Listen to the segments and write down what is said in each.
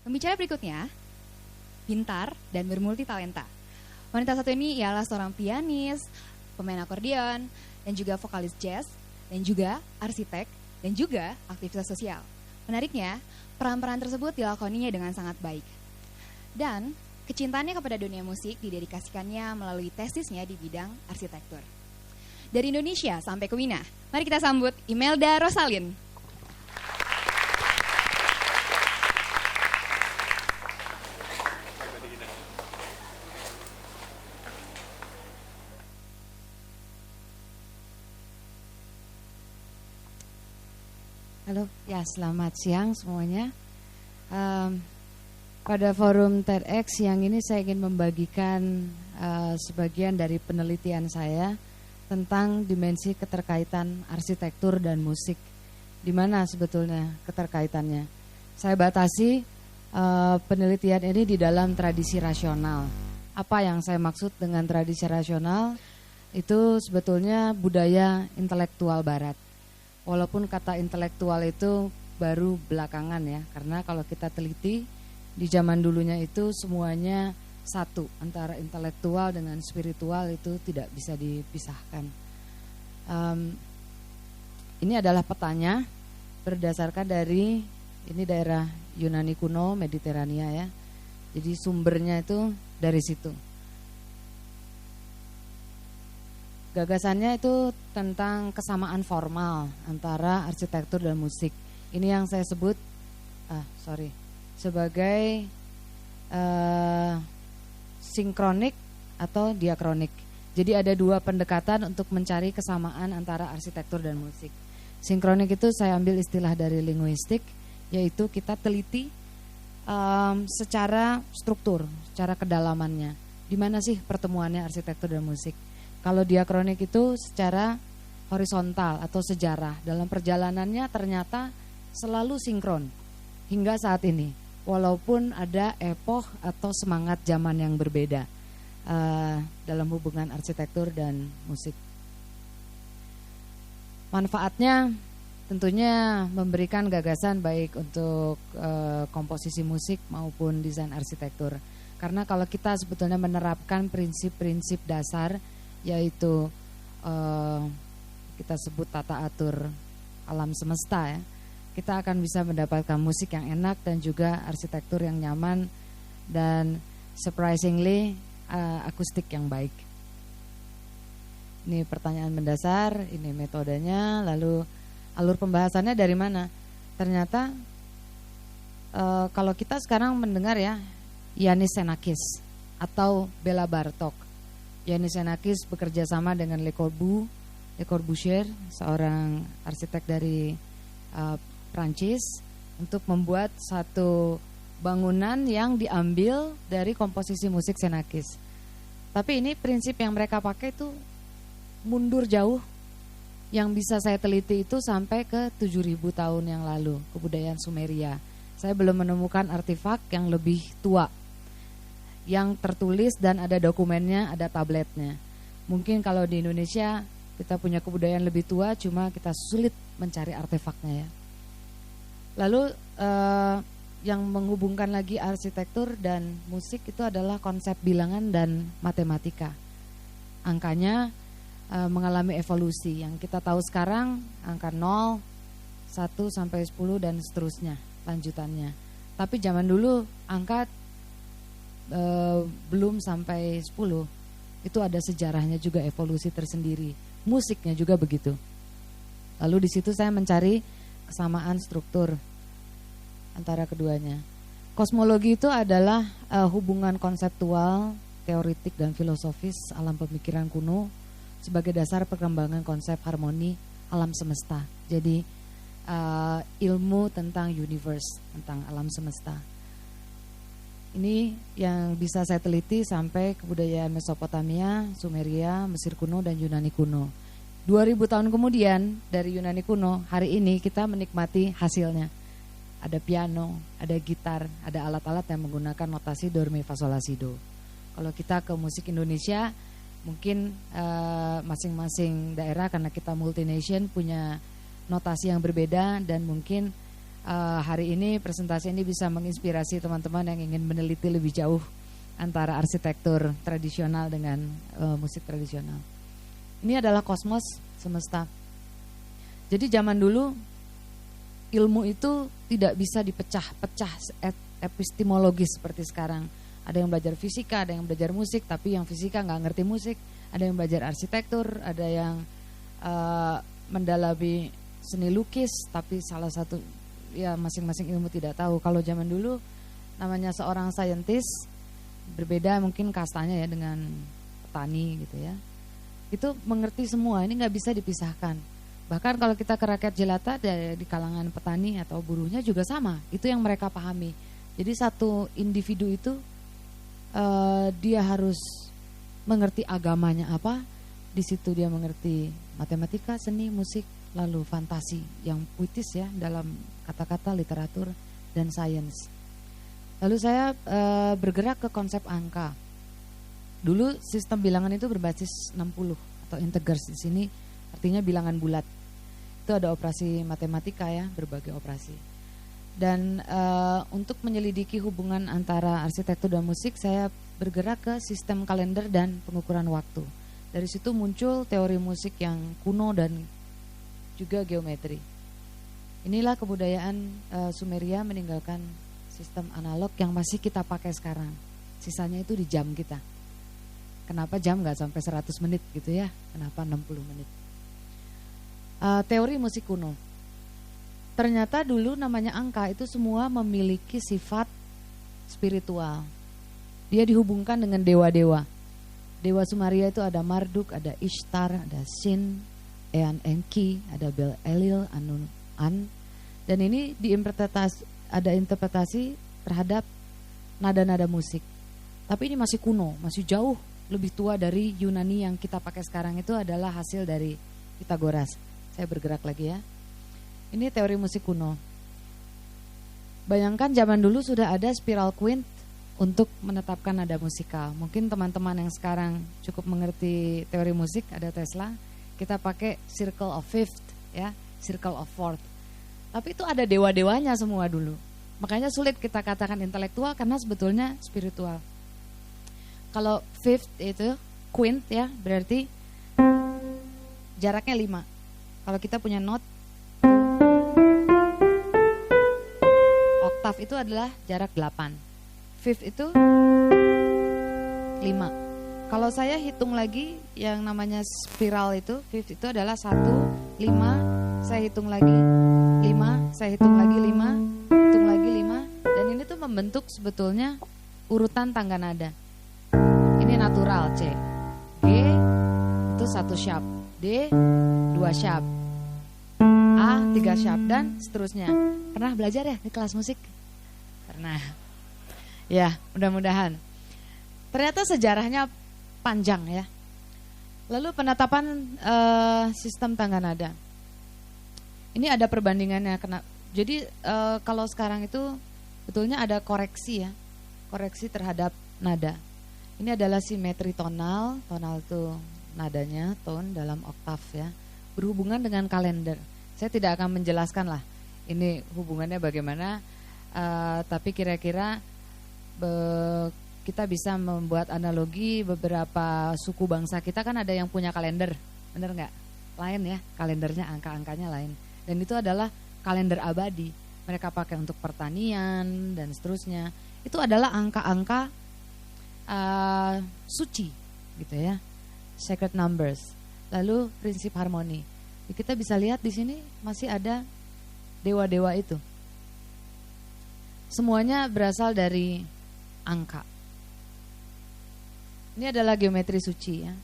Pembicara berikutnya, pintar dan bermulti talenta. Wanita satu ini ialah seorang pianis, pemain akordeon, dan juga vokalis jazz, dan juga arsitek, dan juga aktivitas sosial. Menariknya, peran-peran tersebut dilakoninya dengan sangat baik. Dan kecintaannya kepada dunia musik didedikasikannya melalui tesisnya di bidang arsitektur. Dari Indonesia sampai ke Wina, mari kita sambut Imelda Rosalin. Halo, ya selamat siang semuanya. Pada forum TEDx yang ini saya ingin membagikan sebagian dari penelitian saya tentang dimensi keterkaitan arsitektur dan musik. Di mana sebetulnya keterkaitannya? Saya batasi penelitian ini di dalam tradisi rasional. Apa yang saya maksud dengan tradisi rasional? Itu sebetulnya budaya intelektual Barat. Walaupun kata intelektual itu baru belakangan ya, karena kalau kita teliti di zaman dulunya itu semuanya satu, antara intelektual dengan spiritual itu tidak bisa dipisahkan. Ini adalah petanya berdasarkan dari ini daerah Yunani kuno, Mediterania ya. Jadi sumbernya itu dari situ. Gagasannya itu tentang kesamaan formal antara arsitektur dan musik. Ini yang saya sebut sebagai sinkronik atau diakronik. Jadi ada dua pendekatan untuk mencari kesamaan antara arsitektur dan musik. Sinkronik itu saya ambil istilah dari linguistik, yaitu kita teliti secara struktur, secara kedalamannya. Di mana sih pertemuannya arsitektur dan musik? Kalau diakronik itu secara horizontal atau sejarah. Dalam perjalanannya ternyata selalu sinkron hingga saat ini. Walaupun ada epoch atau semangat zaman yang berbeda dalam hubungan arsitektur dan musik. Manfaatnya tentunya memberikan gagasan baik untuk komposisi musik maupun desain arsitektur. Karena kalau kita sebetulnya menerapkan prinsip-prinsip dasar, yaitu kita sebut tata atur alam semesta ya, kita akan bisa mendapatkan musik yang enak dan juga arsitektur yang nyaman dan surprisingly akustik yang baik. Ini pertanyaan mendasar, ini metodenya, lalu alur pembahasannya dari mana? Ternyata kalau kita sekarang mendengar ya Yanis Xenakis atau Bela Bartok. Yanis Xenakis bekerja sama dengan Le Corbusier, seorang arsitek dari Prancis, untuk membuat satu bangunan yang diambil dari komposisi musik Xenakis. Tapi ini prinsip yang mereka pakai itu mundur jauh. Yang bisa saya teliti itu sampai ke 7.000 tahun yang lalu, kebudayaan Sumeria. Saya belum menemukan artefak yang lebih tua, yang tertulis dan ada dokumennya, ada tabletnya. Mungkin kalau di Indonesia kita punya kebudayaan lebih tua, cuma kita sulit mencari artefaknya ya. Lalu yang menghubungkan lagi arsitektur dan musik itu adalah konsep bilangan dan matematika. Angkanya mengalami evolusi. Yang kita tahu sekarang angka 0, 1 sampai 10 dan seterusnya lanjutannya. Tapi zaman dulu angka belum sampai 10, itu ada sejarahnya juga, evolusi tersendiri. Musiknya juga begitu. Lalu di situ saya mencari kesamaan struktur antara keduanya. Kosmologi itu adalah hubungan konseptual, teoritik dan filosofis alam pemikiran kuno sebagai dasar perkembangan konsep harmoni alam semesta. Jadi ilmu tentang universe, tentang alam semesta. Ini yang bisa saya teliti sampai kebudayaan Mesopotamia, Sumeria, Mesir kuno dan Yunani kuno. 2000 tahun kemudian dari Yunani kuno, hari ini kita menikmati hasilnya. Ada piano, ada gitar, ada alat-alat yang menggunakan notasi do, re, mi, fa, sol, la, si, do. Kalau kita ke musik Indonesia, mungkin masing-masing daerah karena kita multination punya notasi yang berbeda dan mungkin hari ini presentasi ini bisa menginspirasi teman-teman yang ingin meneliti lebih jauh antara arsitektur tradisional dengan musik tradisional. Ini adalah kosmos semesta. Jadi zaman dulu ilmu itu tidak bisa dipecah-pecah epistemologis seperti sekarang. Ada yang belajar fisika, ada yang belajar musik, tapi yang fisika nggak ngerti musik. Ada yang belajar arsitektur, ada yang mendalami seni lukis, tapi salah satu ya masing-masing ilmu tidak tahu. Kalau zaman dulu namanya seorang saintis, berbeda mungkin kastanya ya dengan petani gitu ya. Itu mengerti semua, ini nggak bisa dipisahkan. Bahkan kalau kita ke rakyat jelata di kalangan petani atau buruhnya juga sama, itu yang mereka pahami. Jadi satu individu itu dia harus mengerti agamanya apa, di situ dia mengerti matematika, seni, musik, lalu fantasi yang puitis ya dalam kata-kata, literatur, dan sains. Lalu saya bergerak ke konsep angka. Dulu sistem bilangan itu berbasis 60 atau integers, di sini artinya bilangan bulat. Itu ada operasi matematika ya, berbagai operasi. Dan untuk menyelidiki hubungan antara arsitektur dan musik, saya bergerak ke sistem kalender dan pengukuran waktu. Dari situ muncul teori musik yang kuno dan juga geometri. Inilah kebudayaan Sumeria meninggalkan sistem analog yang masih kita pakai sekarang. Sisanya itu di jam kita. Kenapa jam gak sampai 100 menit gitu ya? Kenapa 60 menit? Teori musik kuno. Ternyata dulu namanya angka itu semua memiliki sifat spiritual. Dia dihubungkan dengan dewa-dewa. Dewa Sumeria itu ada Marduk, ada Ishtar, ada Sin, Ean Enki, ada Bel Enlil, Anun An. Dan ini ada interpretasi terhadap nada-nada musik. Tapi ini masih kuno, masih jauh lebih tua dari Yunani yang kita pakai sekarang. Itu adalah hasil dari Pitagoras. Saya bergerak lagi ya. Ini teori musik kuno. Bayangkan zaman dulu sudah ada spiral quint untuk menetapkan nada musikal. Mungkin teman-teman yang sekarang cukup mengerti teori musik, ada Tesla. Kita pakai circle of fifth ya, circle of fourth. Tapi itu ada dewa-dewanya semua dulu. Makanya sulit kita katakan intelektual karena sebetulnya spiritual. Kalau fifth itu quint ya, berarti jaraknya 5. Kalau kita punya note oktav itu adalah jarak 8. Fifth itu 5. Kalau saya hitung lagi yang namanya spiral itu, fifth itu adalah 1, 5, saya hitung lagi 5, saya hitung lagi 5, hitung lagi 5. Dan ini tuh membentuk sebetulnya urutan tangga nada. Ini natural C. G itu 1 sharp, D 2 sharp, A 3 sharp, dan seterusnya. Pernah belajar ya di kelas musik? Pernah. Ya, mudah-mudahan. Ternyata sejarahnya panjang ya. Lalu penetapan sistem tangga nada. Ini ada perbandingannya. Jadi kalau sekarang itu betulnya ada koreksi ya, koreksi terhadap nada. Ini adalah simetri tonal. Tonal itu nadanya, tone dalam oktav ya. Berhubungan dengan kalender. Saya tidak akan menjelaskan lah ini hubungannya bagaimana. Tapi kira-kira kita bisa membuat analogi beberapa suku bangsa kita kan ada yang punya kalender, bener nggak? Lain ya, kalendernya angka-angkanya lain. Dan itu adalah kalender abadi. Mereka pakai untuk pertanian dan seterusnya. Itu adalah angka-angka suci, gitu ya, sacred numbers. Lalu prinsip harmoni. Kita bisa lihat di sini masih ada dewa-dewa itu. Semuanya berasal dari angka. Ini adalah geometri suci ya.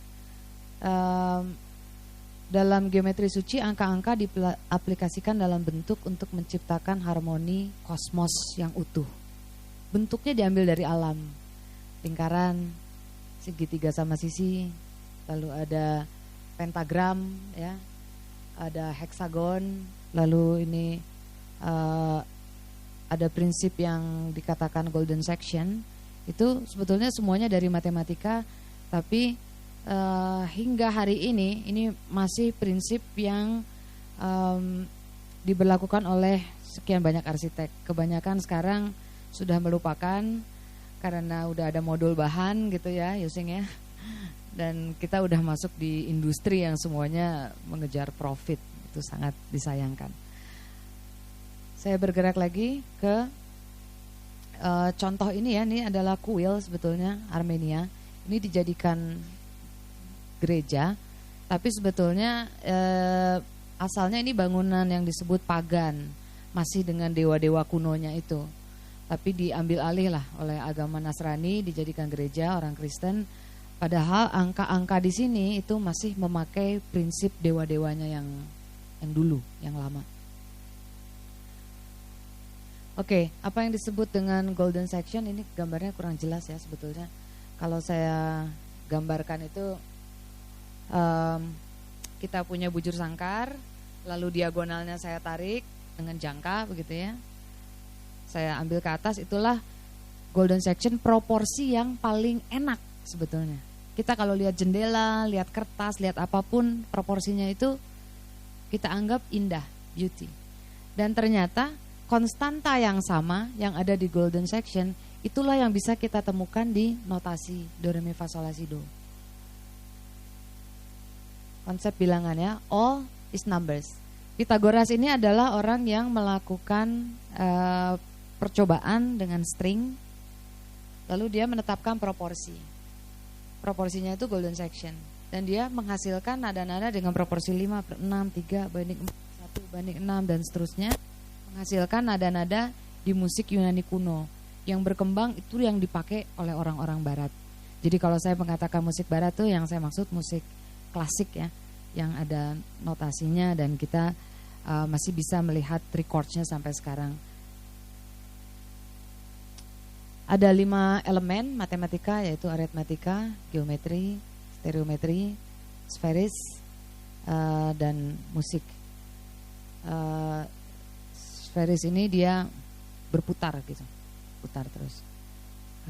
Dalam geometri suci angka-angka diaplikasikan dalam bentuk untuk menciptakan harmoni kosmos yang utuh. Bentuknya diambil dari alam. Lingkaran, segitiga sama sisi, lalu ada pentagram ya, ada heksagon, lalu ini ada prinsip yang dikatakan golden section. Itu sebetulnya semuanya dari matematika, tapi hingga hari ini masih prinsip yang diberlakukan oleh sekian banyak arsitek. Kebanyakan sekarang sudah melupakan karena udah ada modul bahan gitu ya, Yusing ya. Dan kita udah masuk di industri yang semuanya mengejar profit. Itu sangat disayangkan. Saya bergerak lagi ke contoh ini ya, ini adalah kuil sebetulnya Armenia. Ini dijadikan gereja, tapi sebetulnya asalnya ini bangunan yang disebut pagan, masih dengan dewa-dewa kunonya itu. Tapi diambil alih lah oleh agama Nasrani, dijadikan gereja orang Kristen. Padahal angka-angka di sini itu masih memakai prinsip dewa-dewanya yang dulu, yang lama. Oke, apa yang disebut dengan golden section ini gambarnya kurang jelas ya sebetulnya. Kalau saya gambarkan itu kita punya bujur sangkar, lalu diagonalnya saya tarik dengan jangka begitu ya. Saya ambil ke atas, itulah golden section, proporsi yang paling enak sebetulnya. Kita kalau lihat jendela, lihat kertas, lihat apapun, proporsinya itu kita anggap indah, beauty. Dan ternyata konstanta yang sama yang ada di golden section, itulah yang bisa kita temukan di notasi do re mi fa sol la si do. Konsep bilangannya all is numbers. Pythagoras ini adalah orang yang melakukan percobaan dengan string, lalu dia menetapkan proporsi. Proporsinya itu golden section, dan dia menghasilkan nada-nada dengan proporsi 5/6, 3/4, 1/6 dan seterusnya, menghasilkan nada-nada di musik Yunani kuno yang berkembang, itu yang dipakai oleh orang-orang barat. Jadi kalau saya mengatakan musik barat tuh yang saya maksud musik klasik ya, yang ada notasinya dan kita masih bisa melihat recordsnya sampai sekarang. Ada 5 elemen matematika, yaitu aritmatika, geometri, stereometri, sferis, dan musik. Sferis ini dia berputar gitu, putar terus,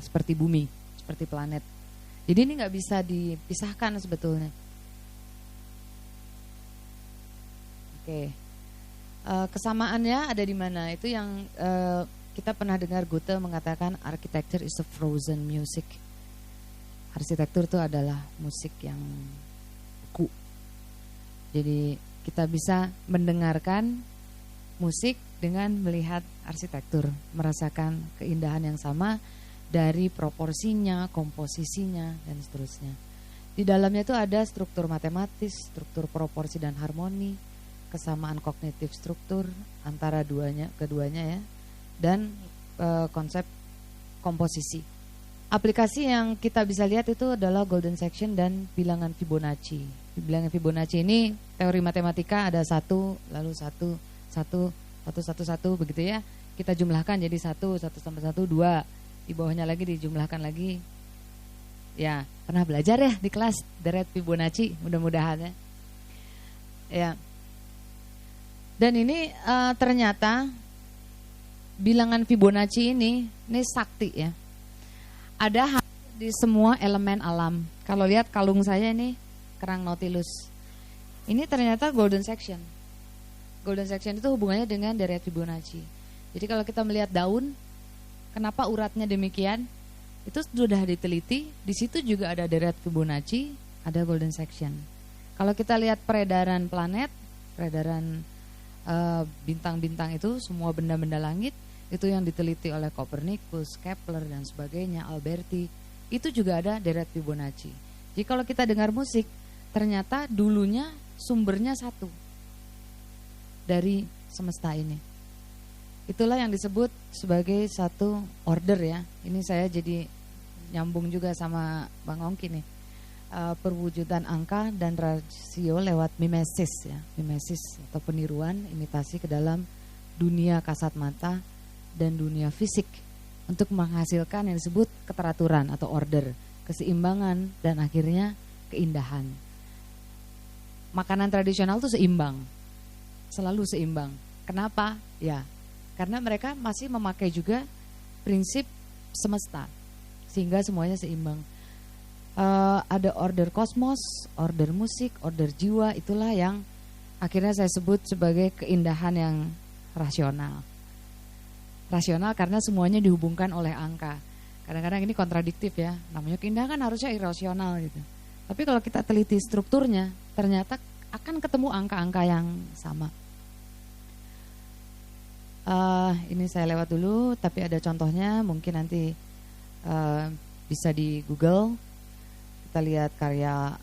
seperti bumi, seperti planet. Jadi ini nggak bisa dipisahkan sebetulnya. Oke, kesamaannya ada di mana? Itu yang kita pernah dengar Goethe mengatakan architecture is a frozen music. Arsitektur itu adalah musik yang beku. Jadi kita bisa mendengarkan musik dengan melihat arsitektur, merasakan keindahan yang sama dari proporsinya, komposisinya, dan seterusnya. Di dalamnya itu ada struktur matematis, struktur proporsi dan harmoni, kesamaan kognitif struktur antara keduanya ya, dan konsep komposisi. Aplikasi yang kita bisa lihat itu adalah golden section dan bilangan Fibonacci. Bilangan Fibonacci ini teori matematika ada 1, lalu 1, 1 begitu ya. Kita jumlahkan jadi 1 tambah 1, 2. Di bawahnya lagi dijumlahkan lagi. Ya, pernah belajar ya di kelas deret Fibonacci, mudah-mudahan ya. Ya. Dan ini ternyata bilangan Fibonacci ini sakti ya. Ada di semua elemen alam. Kalau lihat kalung saya ini kerang Nautilus. Ini ternyata golden section. Golden section itu hubungannya dengan deret Fibonacci. Jadi kalau kita melihat daun, kenapa uratnya demikian? Itu sudah diteliti. Di situ juga ada deret Fibonacci, ada golden section. Kalau kita lihat peredaran planet, peredaran bintang-bintang itu, semua benda-benda langit, itu yang diteliti oleh Copernicus, Kepler dan sebagainya, Alberti, itu juga ada deret Fibonacci. Jadi kalau kita dengar musik, ternyata dulunya sumbernya satu dari semesta ini. Itulah yang disebut sebagai satu order ya. Ini saya jadi nyambung juga sama Bang Ongki nih. Perwujudan angka dan rasio lewat mimesis ya. Mimesis atau peniruan, imitasi ke dalam dunia kasat mata dan dunia fisik untuk menghasilkan yang disebut keteraturan atau order, keseimbangan dan akhirnya keindahan. Makanan tradisional itu seimbang, selalu seimbang. Kenapa? Ya, karena mereka masih memakai juga prinsip semesta, sehingga semuanya seimbang. Ada order kosmos, order musik, order jiwa, itulah yang akhirnya saya sebut sebagai keindahan yang rasional. rasional karena semuanya dihubungkan oleh angka. Kadang-kadang ini kontradiktif ya, namanya keindahan kan harusnya irasional gitu. Tapi kalau kita teliti strukturnya, ternyata akan ketemu angka-angka yang sama. Ini saya lewat dulu, tapi ada contohnya, mungkin nanti bisa di Google. Kita lihat karya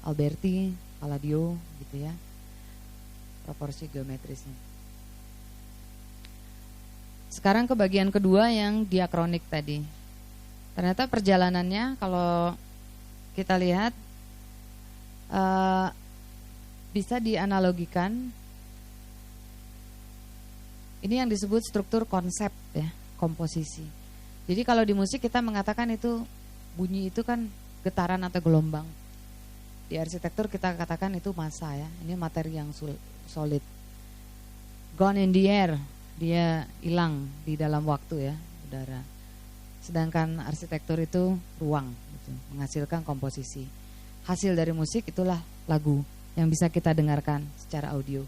Alberti, Palladio gitu ya, proporsi geometrisnya. Sekarang ke bagian kedua yang diakronik tadi. Ternyata perjalanannya kalau kita lihat bisa dianalogikan. Ini yang disebut struktur konsep ya, komposisi. Jadi kalau di musik kita mengatakan itu bunyi itu kan getaran atau gelombang. Di arsitektur kita katakan itu massa ya, ini materi yang solid. Gone in the air, dia hilang di dalam waktu ya, udara. Sedangkan arsitektur itu ruang, gitu, menghasilkan komposisi. Hasil dari musik itulah lagu yang bisa kita dengarkan secara audio.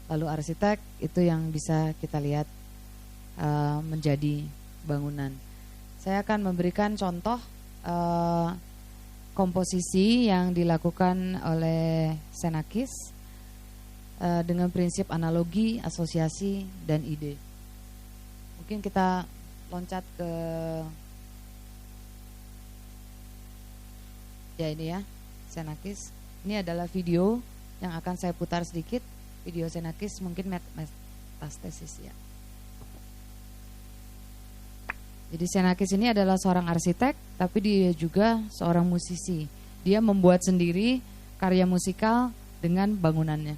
Lalu arsitek itu yang bisa kita lihat menjadi bangunan. Saya akan memberikan contoh komposisi yang dilakukan oleh Xenakis dengan prinsip analogi, asosiasi, dan ide. Mungkin kita loncat ke ya ini ya, Xenakis. Ini adalah video yang akan saya putar sedikit. Video Xenakis mungkin metastasis ya. Jadi Xenakis ini adalah seorang arsitek, tapi dia juga seorang musisi. Dia membuat sendiri karya musikal dengan bangunannya.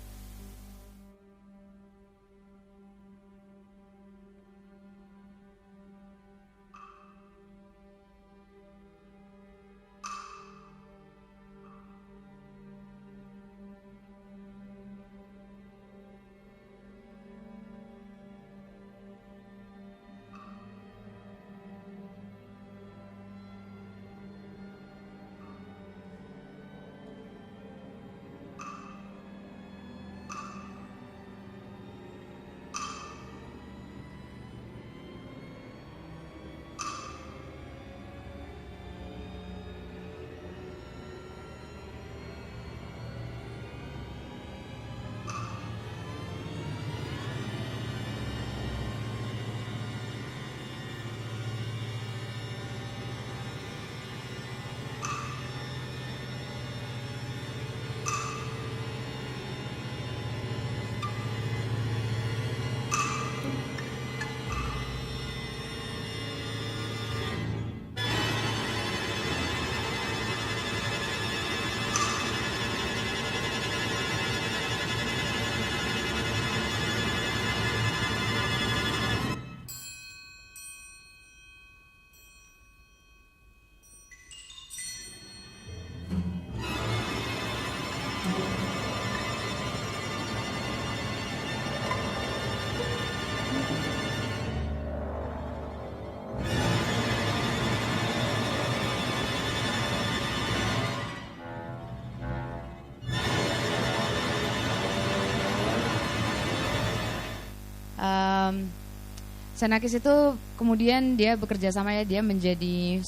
Xenakis itu kemudian dia bekerja sama ya, dia menjadi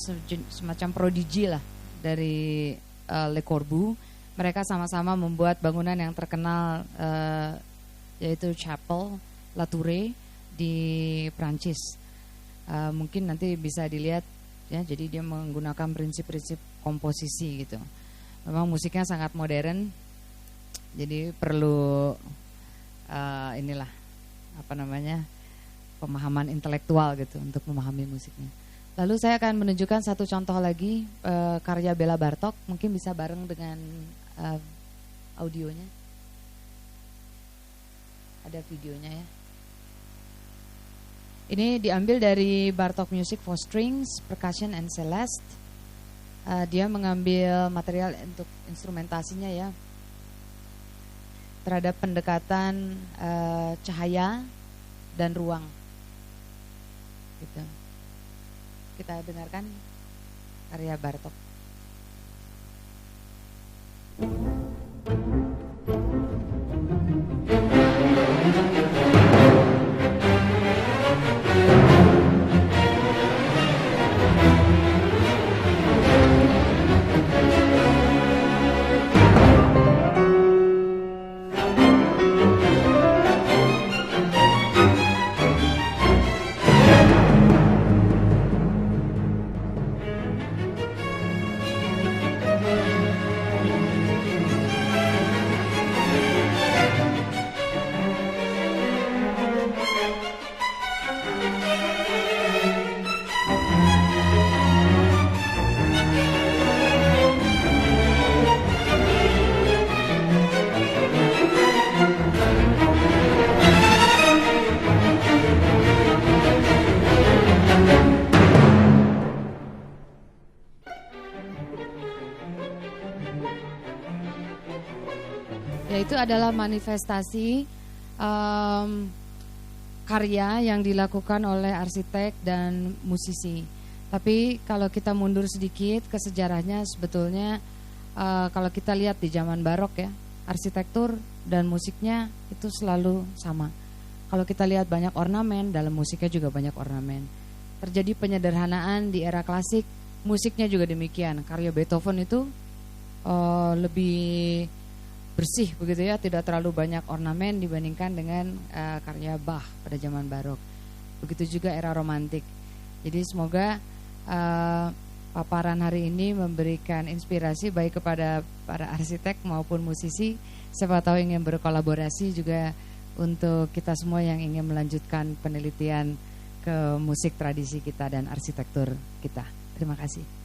semacam prodigi lah dari Le Corbusier. Mereka sama-sama membuat bangunan yang terkenal yaitu Chapel La Tour di Prancis. Mungkin nanti bisa dilihat ya, jadi dia menggunakan prinsip-prinsip komposisi gitu. Memang musiknya sangat modern, jadi perlu inilah apa namanya, pemahaman intelektual gitu untuk memahami musiknya. Lalu saya akan menunjukkan satu contoh lagi karya Bela Bartok, mungkin bisa bareng dengan audionya. Ada videonya ya. Ini diambil dari Bartok Music for Strings, Percussion and Celeste. Dia mengambil material untuk instrumentasinya ya, terhadap pendekatan cahaya dan ruang. Gitu. Kita dengarkan karya Bartok. adalah manifestasi karya yang dilakukan oleh arsitek dan musisi. Tapi kalau kita mundur sedikit ke sejarahnya, sebetulnya kalau kita lihat di zaman barok ya, arsitektur dan musiknya itu selalu sama. Kalau kita lihat banyak ornamen, dalam musiknya juga banyak ornamen. Terjadi penyederhanaan di era klasik, musiknya juga demikian. Karya Beethoven itu lebih bersih begitu ya, tidak terlalu banyak ornamen dibandingkan dengan karya Bach pada zaman barok. Begitu juga era romantik. Jadi semoga paparan hari ini memberikan inspirasi baik kepada para arsitek maupun musisi, siapa tahu ingin berkolaborasi juga untuk kita semua yang ingin melanjutkan penelitian ke musik tradisi kita dan arsitektur kita. Terima kasih.